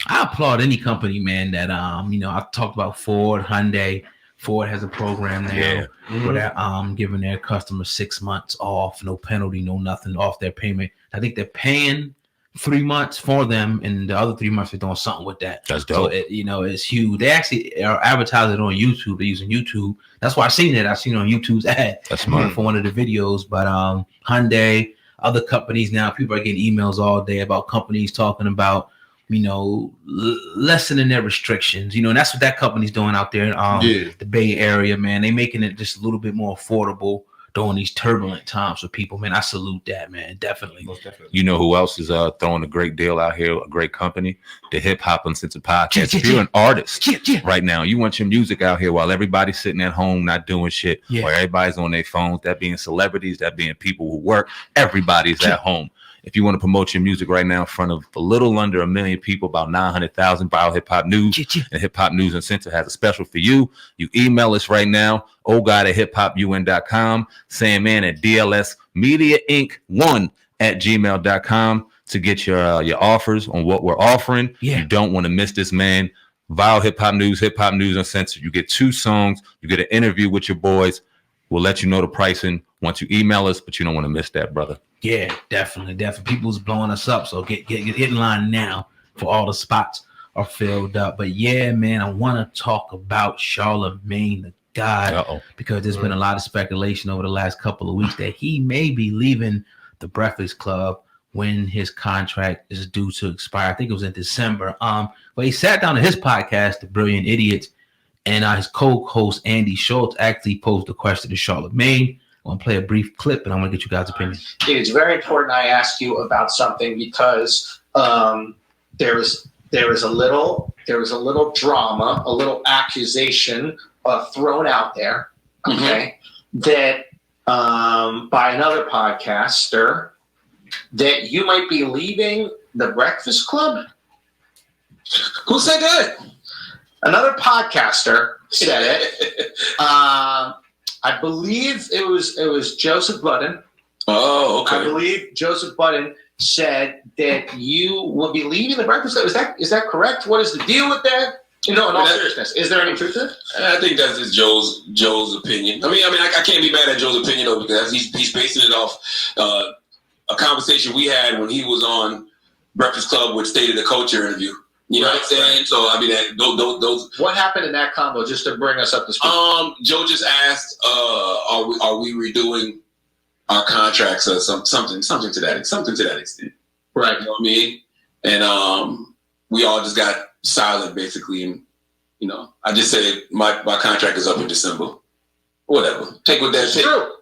I applaud any company, man, that I talked about Ford, Hyundai. Ford has a program now where they're giving their customers 6 months off, no penalty, no nothing off their payment. I think they're paying 3 months for them, and the other 3 months they're doing something with that. That's dope. So it's huge. They actually are advertising it on YouTube. They're using YouTube. That's why I seen it. I seen it on YouTube's ad. That's smart. For one of the videos. But Hyundai, other companies now, people are getting emails all day about companies talking about lessening their restrictions. And that's what that company's doing out there in the Bay Area, man. They making it just a little bit more affordable during these turbulent times for people, man. I salute that, man. Definitely. Most definitely. You know who else is throwing a great deal out here, a great company? The Hip Hop Uncensored podcast. If you're an artist right now, you want your music out here while everybody's sitting at home not doing shit, or everybody's on their phones, that being celebrities, that being people who work, everybody's at home. If you want to promote your music right now in front of a little under 1 million people, about 900,000, Bio Hip Hop News and Hip Hop News Uncensored has a special for you. You email us right now, ohgod@hiphopun.com, Sandman at dlsmediainc1@gmail.com to get your offers on what we're offering. You don't want to miss this, man. Vile Hip Hop News Uncensored. You get 2 songs. You get an interview with your boys. We'll let you know the pricing once you email us, but you don't want to miss that, brother. Yeah, definitely. People's blowing us up, so get in line now for all the spots are filled up. But yeah, man, I want to talk about Charlamagne the God, because there's been a lot of speculation over the last couple of weeks that he may be leaving the Breakfast Club when his contract is due to expire. I think it was in December. But he sat down on his podcast, The Brilliant Idiots, and his co-host Andy Schulz actually posed a question to Charlamagne. I'm going to play a brief clip, and I'm going to get you guys' opinion. It's very important I ask you about something because there was a little drama, a little accusation thrown out there, that by another podcaster that you might be leaving the Breakfast Club. Who said that? Another podcaster said it. I believe it was Joseph Budden. Oh, okay. I believe Joseph Budden said that you will be leaving the Breakfast Club. Is that correct? What is the deal with that? In all seriousness, is there any truth to it? I think that's just Joe's opinion. I can't be mad at Joe's opinion though, because he's basing it off a conversation we had when he was on Breakfast Club with State of the Culture interview. You know what I'm saying? So those. What happened in that combo? Just to bring us up to speed. Joe just asked, "Are we redoing our contracts or something to that extent?" Right. You know what I mean? And we all just got silent basically, and I just said my contract is up in December. Whatever. Take what that. True.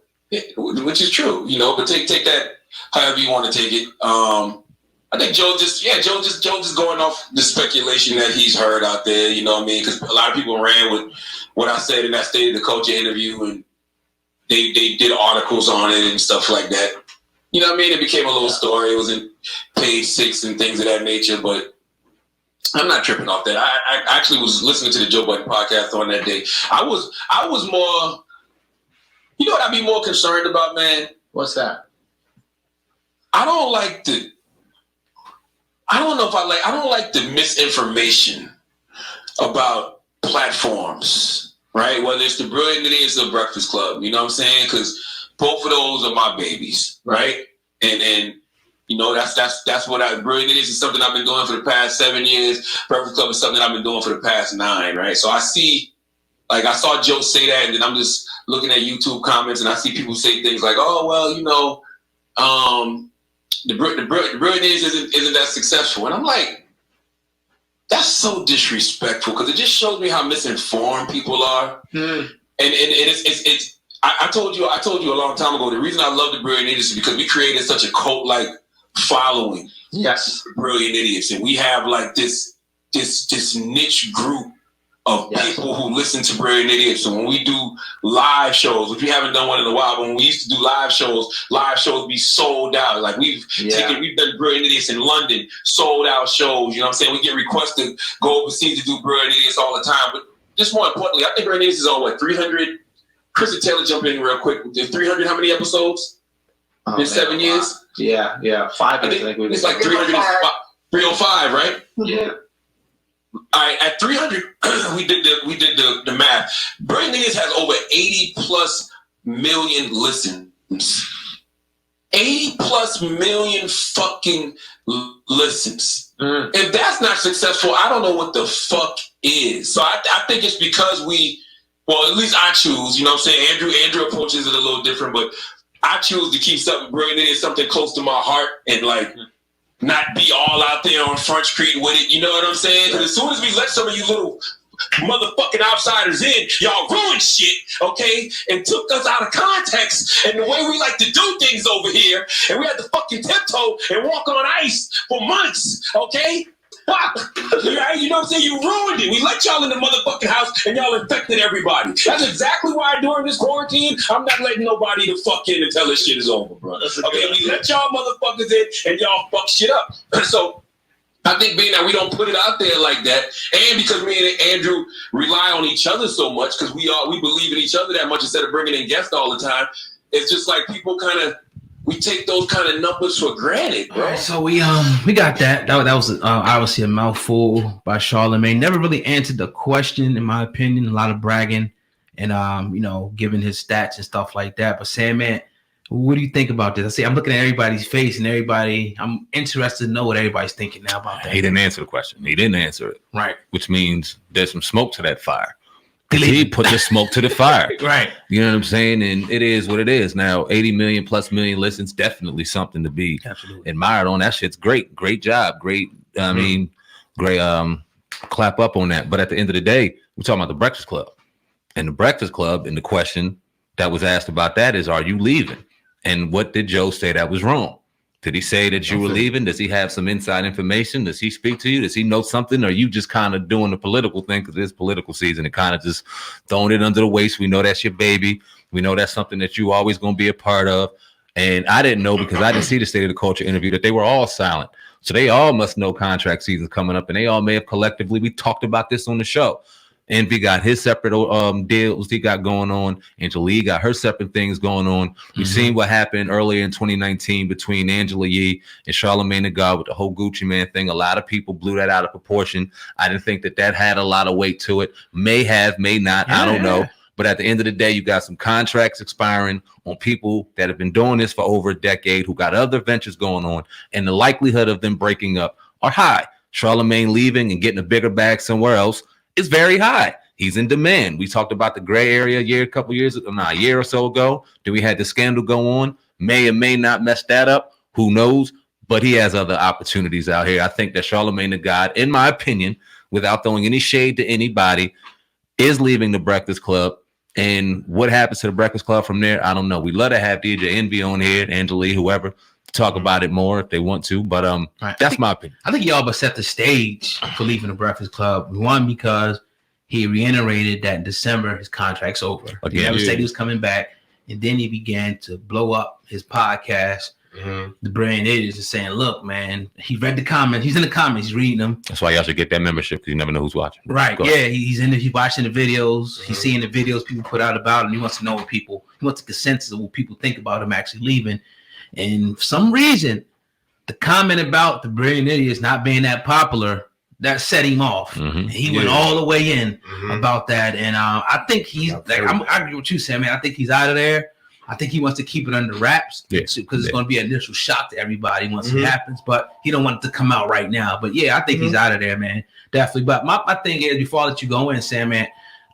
Which is true. But take that however you want to take it. I think Joe just going off the speculation that he's heard out there, you know what I mean? Because a lot of people ran with what I said in that State of the Culture interview, and they did articles on it and stuff like that. You know what I mean? It became a little story. It was in Page 6 and things of that nature, but I'm not tripping off that. I actually was listening to the Joe Budden podcast on that day. I was more, what I'd be more concerned about, man? What's that? I don't like the misinformation about platforms, right? Whether it's the Brilliant Idiots or Breakfast Club, you know what I'm saying? Because both of those are my babies, right? And that's what Brilliant Idiots is something I've been doing for the past 7 years. Breakfast Club is something I've been doing for the past 9, right? So I see, I saw Joe say that, and then I'm just looking at YouTube comments, and I see people say things like, "Oh, well, the Brilliant Idiots isn't that successful," and I'm like, that's so disrespectful, because it just shows me how misinformed people are. And it's I told you a long time ago, the reason I love the Brilliant Idiots is because we created such a cult-like following. Yes, Brilliant Idiots, and we have this niche group of people who listen to Brilliant Idiots. So when we do live shows, which we haven't done one in a while, but when we used to do live shows be sold out. We've done Brilliant Idiots in London, sold out shows. You know what I'm saying? We get requests to go overseas to do Brilliant Idiots all the time. But just more importantly, I think Brilliant Idiots is on 300. Chris and Taylor, jump in real quick. 300, how many episodes? In 7 years? Yeah. 5 years. I think it's like 305. 305, right? Yeah. All right, at 300, we did the math. Brilliant Idiots has over 80 plus million listens. 80 plus million fucking listens. If that's not successful, I don't know what the fuck is. So I think it's because at least I choose, you know what I'm saying? Andrew approaches it a little different, but I choose to keep something Brilliant Idiots, something close to my heart, and like not be all out there on Front Street with it, you know what I'm saying? Because as soon as we let some of you little motherfucking outsiders in, y'all ruined shit, okay? And took us out of context and the way we like to do things over here, and we had to fucking tiptoe and walk on ice for months, okay? Fuck. You know what I'm saying? You ruined it. We let y'all in the motherfucking house and y'all infected everybody. That's exactly why during this quarantine, I'm not letting nobody to fuck in until this shit is over, bro. Okay, we let y'all motherfuckers in and y'all fuck shit up. So I think being that we don't put it out there like that, and because me and Andrew rely on each other so much, because we believe in each other that much instead of bringing in guests all the time, it's just like people we take those kind of numbers for granted, bro. Right, so we got that. That was obviously a mouthful by Charlamagne. Never really answered the question, in my opinion. A lot of bragging and giving his stats and stuff like that. But Sandman, what do you think about this? I'm looking at everybody's face and I'm interested to know what everybody's thinking now about that. He didn't answer the question. He didn't answer it. Right. Which means there's some smoke to that fire. He put the smoke to the fire. Right. You know what I'm saying? And it is what it is. Now, 80 million plus million listens, definitely something to be admired on. That shit's great. Great job. Great. Great clap up on that. But at the end of the day, we're talking about the Breakfast Club. And the Breakfast Club, and the question that was asked about that is, are you leaving? And what did Joe say that was wrong? Did he say that you were leaving? Does he have some inside information? Does he speak to you? Does he know something? Or are you just kind of doing the political thing because it's political season and kind of just throwing it under the waist? We know that's your baby. We know that's something that you always going to be a part of. And I didn't know, because I didn't see the State of the Culture interview, that they were all silent. So they all must know contract season's coming up, and they all may have collectively, we talked about this on the show. Envy got his separate deals he got going on. Angela Yee got her separate things going on. We've seen what happened earlier in 2019 between Angela Yee and Charlamagne the God with the whole Gucci Man thing. A lot of people blew that out of proportion. I didn't think that had a lot of weight to it. May have, may not. I don't know. But at the end of the day, you got some contracts expiring on people that have been doing this for over a decade, who got other ventures going on, and the likelihood of them breaking up are high. Charlamagne leaving and getting a bigger bag somewhere else is very high. He's in demand. We talked about the gray area a year or so ago. Then we had the scandal go on. May or may not mess that up. Who knows? But he has other opportunities out here. I think that Charlamagne the God, in my opinion, without throwing any shade to anybody, is leaving the Breakfast Club. And what happens to the Breakfast Club from there, I don't know. We'd love to have DJ Envy on here, Angela Yee, whoever, talk about it more if they want to, but that's my opinion. I think y'all but set the stage for leaving the Breakfast Club. One, because he reiterated that in December his contract's over. He never said he was coming back, and then he began to blow up his podcast. The Brilliant Idiots is saying, "Look, man, he read the comments. He's in the comments. He's reading them. That's why y'all should get that membership, because you never know who's watching." Right? Yeah, he's in. He's watching the videos. He's seeing the videos people put out about him. He wants to know he wants the consensus of what people think about him actually leaving. And for some reason, the comment about the Brilliant Idiots not being that popular, that set him off. He went all the way in about that. And I think he's I agree with you, Sam. I think he's out of there. I think he wants to keep it under wraps because it's going to be an initial shock to everybody once it happens. But he don't want it to come out right now. But yeah, I think he's out of there, man. Definitely. But my thing is, before I let you go in, Sam, man,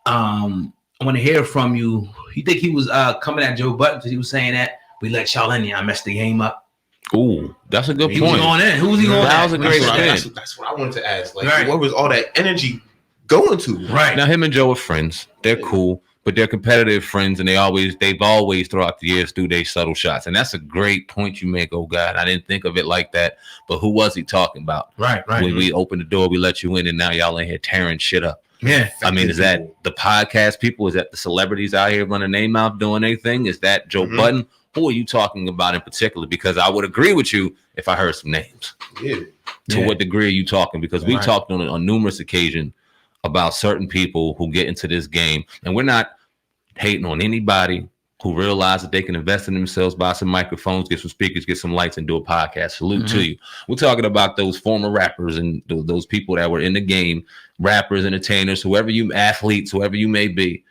I want to hear from you. You think he was coming at Joe Budden because he was saying that we let y'all in here, I messed the game up? Ooh, that's a good point. Was going in. Who was he going? That was a great spin. That's what I wanted to ask. Like, what was all that energy going to? Right now, him and Joe are friends. They're cool, but they're competitive friends, and they've always throughout the years do their subtle shots. And that's a great point you make. Oh God, I didn't think of it like that. But who was he talking about? Right. When we opened the door, we let you in, and now y'all in here tearing shit up. Yeah, I mean, is that the podcast people? Is that the celebrities out here running their mouth doing anything? Is that Joe Budden? Who are you talking about in particular? Because I would agree with you if I heard some names. To what degree are you talking? Because we talked on numerous occasions about certain people who get into this game, and we're not hating on anybody who realize that they can invest in themselves, buy some microphones, get some speakers, get some lights, and do a podcast. Salute to you. We're talking about those former rappers and those people that were in the game, rappers, entertainers, whoever you, athletes, whoever you may be,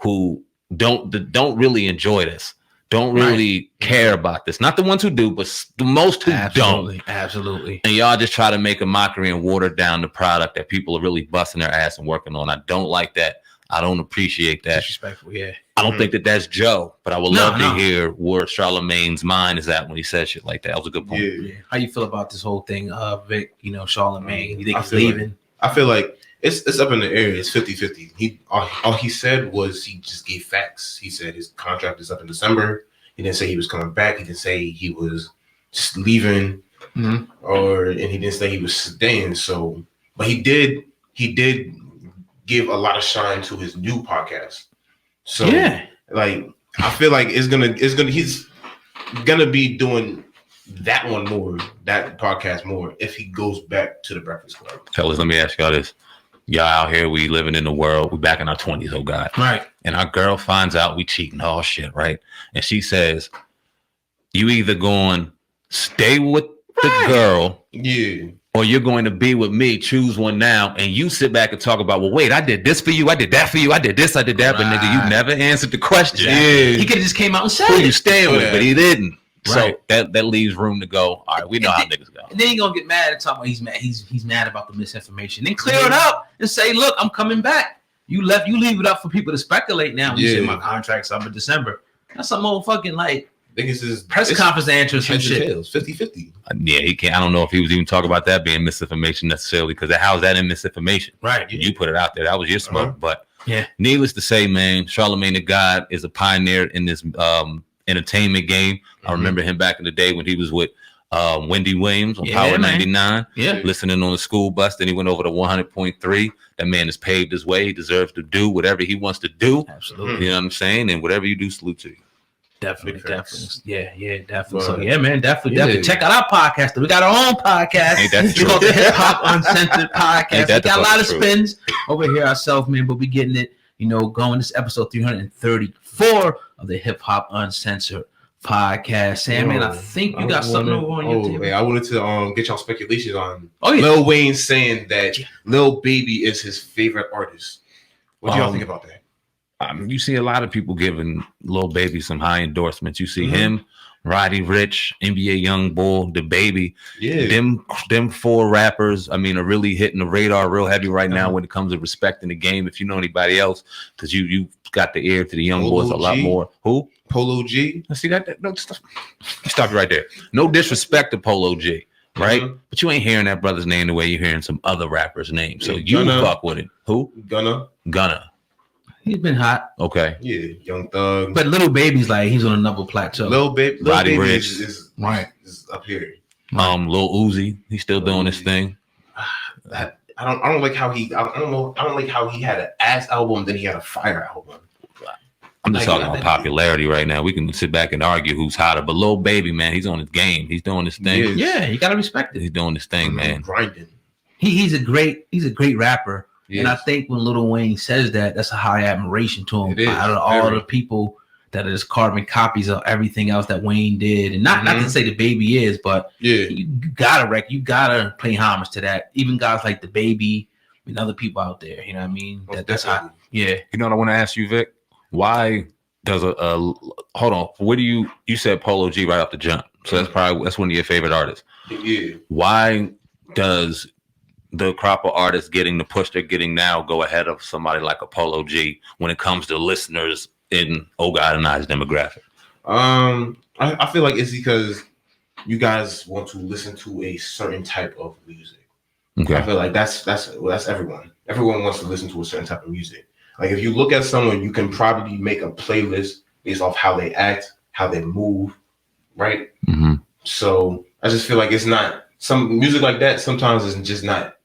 who don't really enjoy this, don't really care about this. Not the ones who do, but the most who don't. Absolutely. And y'all just try to make a mockery and water down the product that people are really busting their ass and working on. I don't like that. I don't appreciate that. Disrespectful, yeah. I don't think that that's Joe, but I would love to hear where Charlamagne's mind is at when he says shit like that. That was a good point. Yeah. How you feel about this whole thing, Vic? You know, Charlamagne. You think he's leaving? I feel like it's up in the air. It's 50-50. All he said was he just gave facts. He said his contract is up in December. He didn't say he was coming back. He didn't say he was just leaving, and he didn't say he was staying. So, but he did give a lot of shine to his new podcast. So like I feel like he's gonna be doing that one more, that podcast more, if he goes back to the Breakfast Club. Fellas, let me ask y'all this. Y'all out here, we living in the world, we back in our 20s, oh God. Right. And our girl finds out we cheating, all shit, right? And she says, you either going to stay with the girl, or you're going to be with me, choose one now, and you sit back and talk about, well, wait, I did this for you, I did that for you, I did this, I did that, but nigga, you never answered the question. He could have just came out and said who you staying with, but he didn't. Right. So that leaves room to go. All right, we know how niggas go. And then he gonna get mad and talk about he's mad about the misinformation. Then clear it up and say, look, I'm coming back. You leave it up for people to speculate now. You say my contract's up in December. That's some motherfucking like press conference answer or some shit. 50-50. Yeah, he can't. I don't know if he was even talking about that being misinformation necessarily, because how's that in misinformation? Right. You put it out there. That was your smoke. But needless to say, man, Charlamagne the God is a pioneer in this entertainment game. I remember him back in the day when he was with Wendy Williams on Power 99, listening on the school bus. Then he went over to 100.3. That man has paved his way. He deserves to do whatever he wants to do. Absolutely. You know what I'm saying? And whatever you do, salute to you. Definitely. Yeah, definitely. So yeah, man, definitely. Check out our podcast. We got our own podcast. It's called the Hip Hop Uncensored Podcast. We got a lot of spins over here ourselves, man, but we getting it, going. This episode 334 of the Hip Hop Uncensored Podcast. Sam, man, I think you got something over on your table. Man, I wanted to get y'all speculations on Lil Wayne saying that Lil Baby is his favorite artist. What do y'all think about that? You see a lot of people giving Lil Baby some high endorsements. You see him, Roddy Rich, NBA YoungBoy, the Baby. Yeah, them four rappers, I mean, are really hitting the radar real heavy right now when it comes to respecting the game. If you know anybody else, because you got the ear to the young boys a lot more. Who? Polo G. See that? No, stop it right there. No disrespect to Polo G, right? But you ain't hearing that brother's name the way you're hearing some other rapper's name. So you fuck with it. Who? Gunna. He's been hot. Okay. Yeah, Young Thug. But Lil Baby's like he's on another plateau. Lil Baby Rich is up here. Lil Uzi, he's still doing his thing. I don't like how he. I don't like how he had an ass album, then he had a fire album. I'm just talking about popularity right now. We can sit back and argue who's hotter, but Lil Baby, man, he's on his game. He's doing his thing. Yeah, you gotta respect it. He's doing his thing, man. Grinding. He's a great rapper. Yes. And I think when Lil Wayne says that, that's a high admiration to him. Out of all the people that are just carbon copies of everything else that Wayne did, and not to say the Baby is, but you gotta pay homage to that. Even guys like the Baby and other people out there, you know what I mean? That's how. Yeah. You know what I want to ask you, Vic? Why does hold on? Where do you said Polo G right off the jump? So that's one of your favorite artists. Yeah. Why does the crop of artists getting the push they're getting now go ahead of somebody like a Polo G when it comes to listeners in God and I's demographic? I feel like it's because you guys want to listen to a certain type of music. Okay. I feel like that's everyone. Everyone wants to listen to a certain type of music. Like if you look at someone, you can probably make a playlist based off how they act, how they move, right? Mm-hmm. So I just feel like it's not some music like that. Sometimes it's just not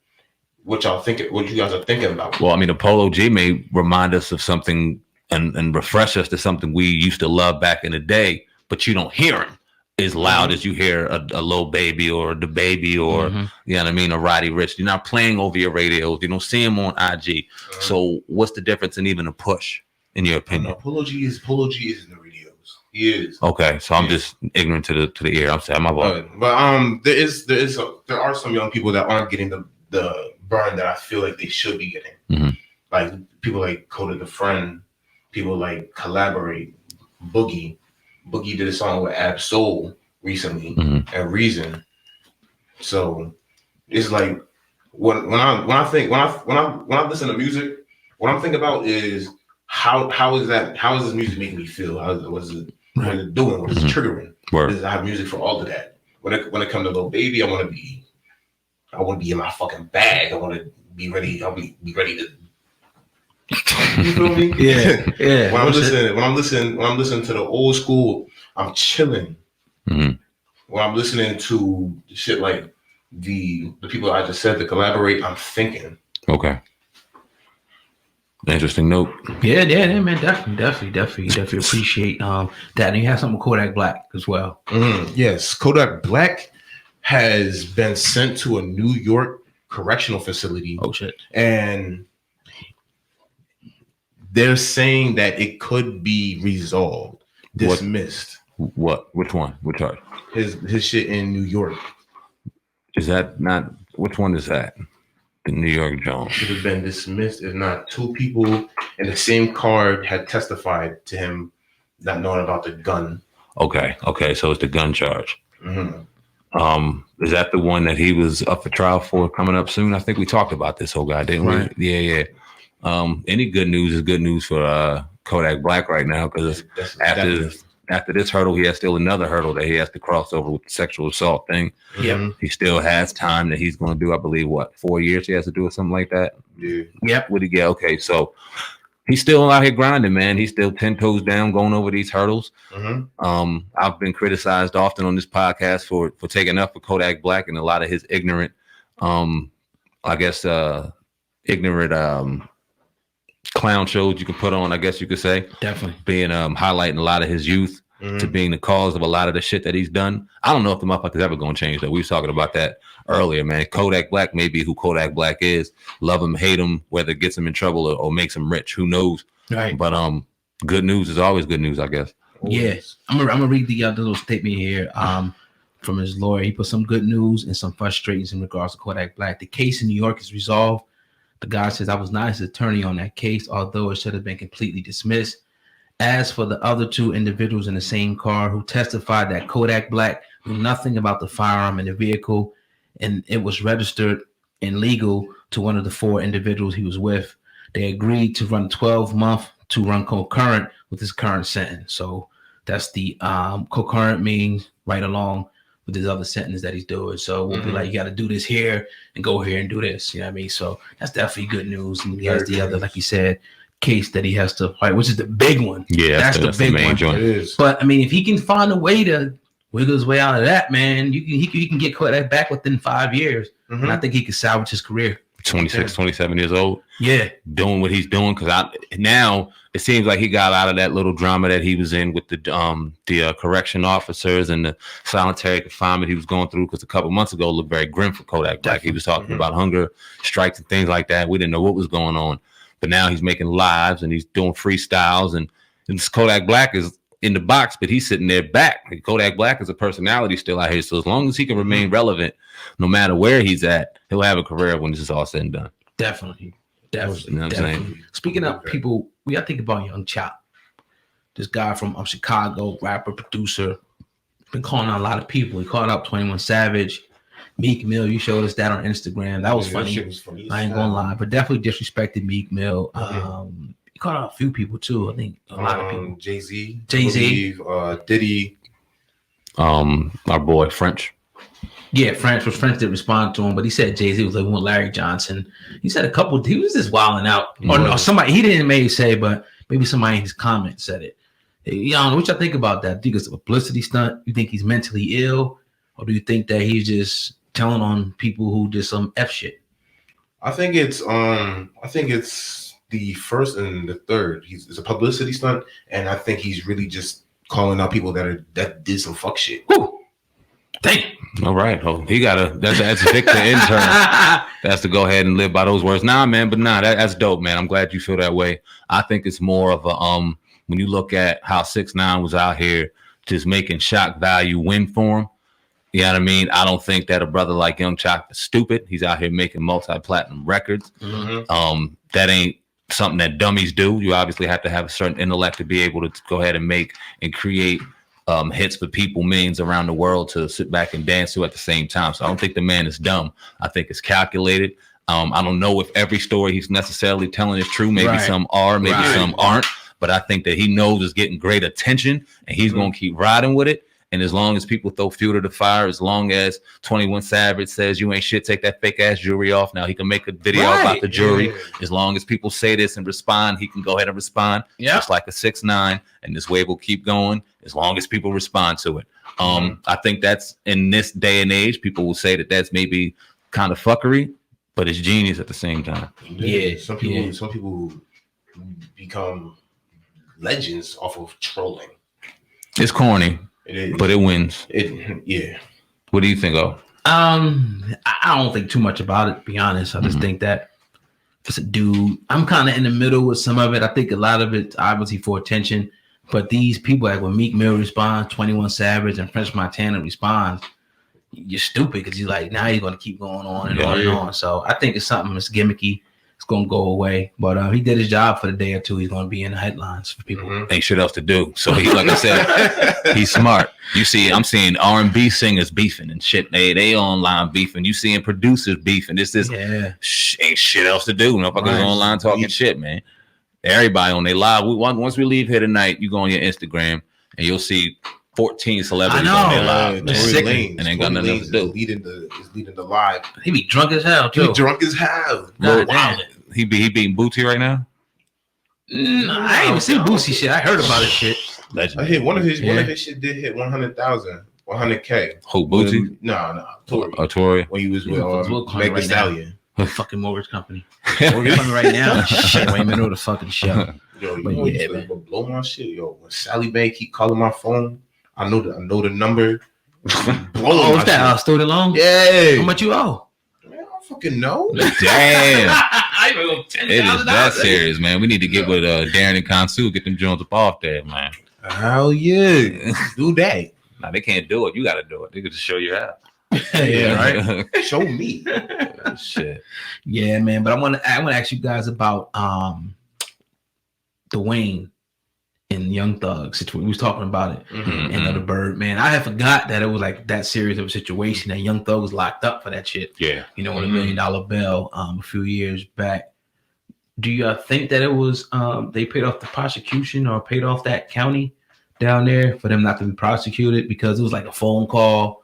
what y'all think, what you guys are thinking about. Well, I mean, the Polo G may remind us of something and refresh us to something we used to love back in the day, but you don't hear him as loud as you hear a Lil Baby or the Baby or you know what I mean, a Roddy Rich. You're not playing over your radios. You don't see him on IG. So what's the difference in even a push, in your opinion? Polo G is in the radios. He is. Okay, so I'm just ignorant to the ear. I'm saying my fault. But there are some young people that aren't getting the burn that I feel like they should be getting. Mm-hmm. Like people like Kodak the Friend, people like Collaborate, Boogie. Boogie did a song with Ab Soul recently and Reason. So it's like when I listen to music, what I'm thinking about is how is this music making me feel? What is it doing? What is it triggering? I have music for all of that. When it comes to Lil Baby, I want to be in my fucking bag. I want to be ready. I'll be ready to. You feel me? Yeah. When I'm listening to the old school, I'm chilling. Mm-hmm. When I'm listening to shit like the people I just said to Collaborate, I'm thinking. Okay. Interesting note. Yeah, man, definitely appreciate that. And you have something with Kodak Black as well. Mm-hmm. Yes, Kodak Black has been sent to a New York correctional facility. Oh shit! And they're saying that it could be resolved, dismissed. What? Which one? Which charge? His shit in New York. Is that not? Which one is that? The New York Jones should have been dismissed if not two people in the same car had testified to him not knowing about the gun. Okay, so it's the gun charge. Mm-hmm. Is that the one that he was up for trial for coming up soon? I think we talked about this whole guy, didn't we? Yeah. Any good news is good news for Kodak Black right now, because after this hurdle, he has still another hurdle that he has to cross over with the sexual assault thing. Yeah, he still has time that he's going to do. I believe 4 years he has to do or something like that. Yeah. Yep. Would he get? Okay, so he's still out here grinding, man. He's still 10 toes down, going over these hurdles. Mm-hmm. I've been criticized often on this podcast for taking up for Kodak Black and a lot of his ignorant, clown shows you can put on, I guess you could say. Definitely. Being highlighting a lot of his youth to being the cause of a lot of the shit that he's done. I don't know if the motherfucker's ever going to change, though. We were talking about that earlier, man. Kodak Black may be who Kodak Black is. Love him, hate him, whether it gets him in trouble or makes him rich. Who knows? Right. But good news is always good news, I guess. Yes. I'm gonna read the little statement here from his lawyer. He put some good news and some frustrations in regards to Kodak Black. The case in New York is resolved. The guy says, I was not his attorney on that case, although it should have been completely dismissed. As for the other two individuals in the same car who testified that Kodak Black knew nothing about the firearm in the vehicle and it was registered and legal to one of the four individuals he was with, they agreed to run 12 months to run concurrent with his current sentence. So that's the concurrent means right along with his other sentence that he's doing. So we'll be like, you got to do this here and go here and do this. You know what I mean? So that's definitely good news. And he has the other, like you said, case that he has to fight, which is the big one. Yeah, that's the big one. It is. But I mean, if he can find a way to wiggle his way out of that, man, he can get that back within 5 years. Mm-hmm. And I think he can salvage his career. 26, 27 years old. Yeah. Doing what he's doing. Because now it seems like he got out of that little drama that he was in with the correction officers and the solitary confinement he was going through. Because a couple months ago, it looked very grim for Kodak Black. He was talking about hunger strikes and things like that. We didn't know what was going on. But now he's making lives and he's doing freestyles. And this Kodak Black is in the box, but he's sitting there back. Like Kodak Black is a personality still out here. So as long as he can remain relevant, no matter where he's at, he'll have a career when this is all said and done. Definitely. You know what I'm saying? Speaking of people, we got to think about Young Chop. This guy from Chicago, rapper, producer, been calling out a lot of people. He called out 21 Savage, Meek Mill. You showed us that on Instagram. That was funny. I ain't gonna lie, but definitely disrespected Meek Mill. He called out a few people too. I think a lot of people. Jay-Z, Diddy, our boy French. Yeah, French didn't respond to him, but he said Jay-Z was like, we want Larry Johnson. He said he was just wilding out. Or no, somebody, he didn't maybe say, but maybe somebody in his comments said it. Young, what y'all think about that? Do you think it's a publicity stunt? You think he's mentally ill? Or do you think that he's just telling on people who did some F shit? I think it's the first and the third. It's a publicity stunt, and I think he's really just calling out people that did some fuck shit. Woo! Dang. All right. Oh, he got that's Victor intern. That's to go ahead and live by those words. Nah, man, but that's dope, man. I'm glad you feel that way. I think it's more of a when you look at how 6ix9ine was out here just making shock value win for him, you know what I mean? I don't think that a brother like Young Chop is stupid. He's out here making multi-platinum records. That ain't something that dummies do. You obviously have to have a certain intellect to be able to go ahead and make and create hits for people, millions around the world to sit back and dance to at the same time. So I don't think the man is dumb. I think it's calculated. I don't know if every story he's necessarily telling is true. Maybe some are, maybe some aren't. But I think that he knows it's getting great attention, and he's going to keep riding with it. And as long as people throw fuel to the fire, as long as 21 Savage says you ain't shit, take that fake ass jewelry off. Now he can make a video about the jewelry. As long as people say this and respond, he can go ahead and respond. Just like a 6ix9ine, and this wave will keep going as long as people respond to it. I think that's in this day and age, people will say that that's maybe kind of fuckery, but it's genius at the same time. Some people become legends off of trolling. It's corny. But it wins. What do you think of? I don't think too much about it, to be honest. I just think that it's a dude. I'm kind of in the middle with some of it. I think a lot of it's obviously for attention. But these people, like when Meek Mill responds, 21 Savage and French Montana responds, you're stupid because he's like, now you're going to keep going on and on and on. So I think it's something that's gimmicky. It's going to go away. But he did his job for the day or two. He's going to be in the headlines for people. Ain't shit else to do. So he, like I said, he's smart. You see, I'm seeing R&B singers beefing and shit. They online beefing. You seeing producers beefing. This is ain't shit else to do. Motherfuckers online talking shit, man. Everybody on their live. Once we leave here tonight, you go on your Instagram and you'll see 14 celebrities on their live. And ain't got nothing else to do. Is leading the live. He be drunk as hell, too. He drunk as hell. He beating Booty right now? I ain't even seen Boosie shit. I heard about his shit. Legend. I hit one of his shit did hit 100,000, 100K. Who, Booty? No, Tory. Tory. When he was with Meg Thee Stallion. Fucking mortgage company. Mortgage company right now. Shit, wait a minute, the fucking show. Yo, man. Blow my shit, yo. When Sally Mae keep calling my phone, I know the number. What's that? Student loan? Yeah. How much you owe? Man, I don't fucking know. Damn. It is that serious, man. We need to get with Darren and Kansu, get them Jones up off there, man. Hell yeah. Do that. Nah, they can't do it. You got to do it. They could just show you how. Right. Show me. Shit. Yeah, man. But I want to ask you guys about the Wayne and Young Thug situation. We was talking about it and the Bird, man. I had forgot that it was like that serious of a situation that Young Thug was locked up for that shit. Yeah. You know, with $1 million bail a few years back. Do you think that it was they paid off the prosecution or paid off that county down there for them not to be prosecuted because it was like a phone call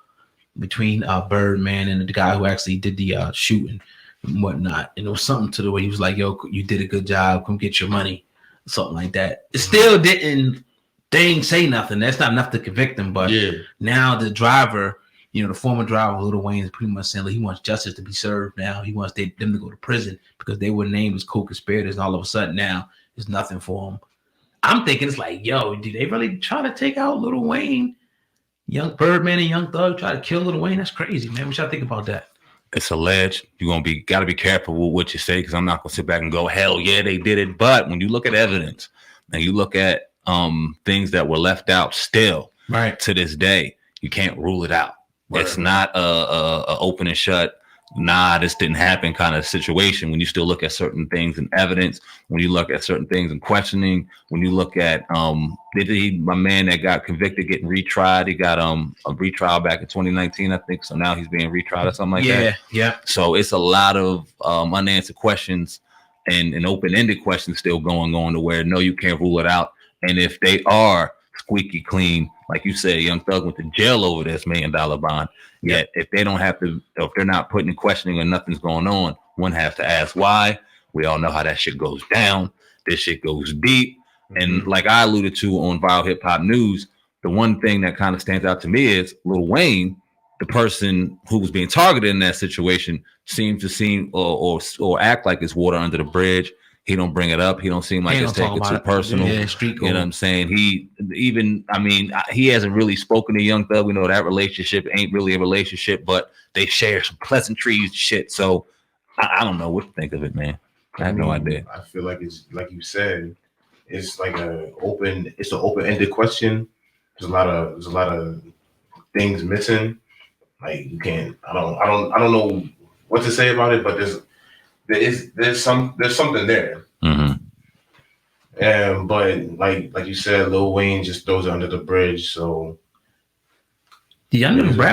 between Birdman and the guy who actually did the shooting and whatnot. And it was something to the way he was like, yo, you did a good job. Come get your money. Something like that. It still they didn't say nothing. That's not enough to convict them. But now the driver, the former driver of Lil Wayne is pretty much saying like, he wants justice to be served now. He wants them to go to prison because they were named as co-conspirators. And all of a sudden now there's nothing for them. I'm thinking it's like, yo, did they really try to take out Lil Wayne? Young Birdman and Young Thug try to kill Lil Wayne? That's crazy, man. What y'all think about that? It's alleged. You're gotta be careful with what you say because I'm not gonna sit back and go, hell yeah, they did it. But when you look at evidence and you look at things that were left out still to this day, you can't rule it out. It's not a open and shut, nah, this didn't happen kind of situation. When you still look at certain things in evidence, when you look at certain things in questioning, when you look at my man that got convicted getting retried, he got a retrial back in 2019, I think. So now he's being retried or something like that. Yeah. So it's a lot of unanswered questions and open-ended questions still going on to where no, you can't rule it out. And if they are squeaky clean, like you said, Young Thug went to jail over this $1 million bond. Yet if they don't have to, if they're not putting in questioning or nothing's going on, one has to ask why. We all know how that shit goes down. This shit goes deep. And like I alluded to on Viral Hip Hop News, the one thing that kind of stands out to me is Lil Wayne, the person who was being targeted in that situation, seems to or act like it's water under the bridge. He don't bring it up. He don't seem like it's taken too personal. Yeah, street you know what I'm saying? He hasn't really spoken to Young Thug. We know that relationship ain't really a relationship, but they share some pleasantries shit. So I don't know what to think of it, man. I have no idea. I feel like it's like you said, it's like an open-ended question. There's a lot of things missing. Like you can't. I don't know what to say about it, but there's something there. Mm-hmm. But like you said, Lil Wayne just throws it under the bridge. So the Under the Brad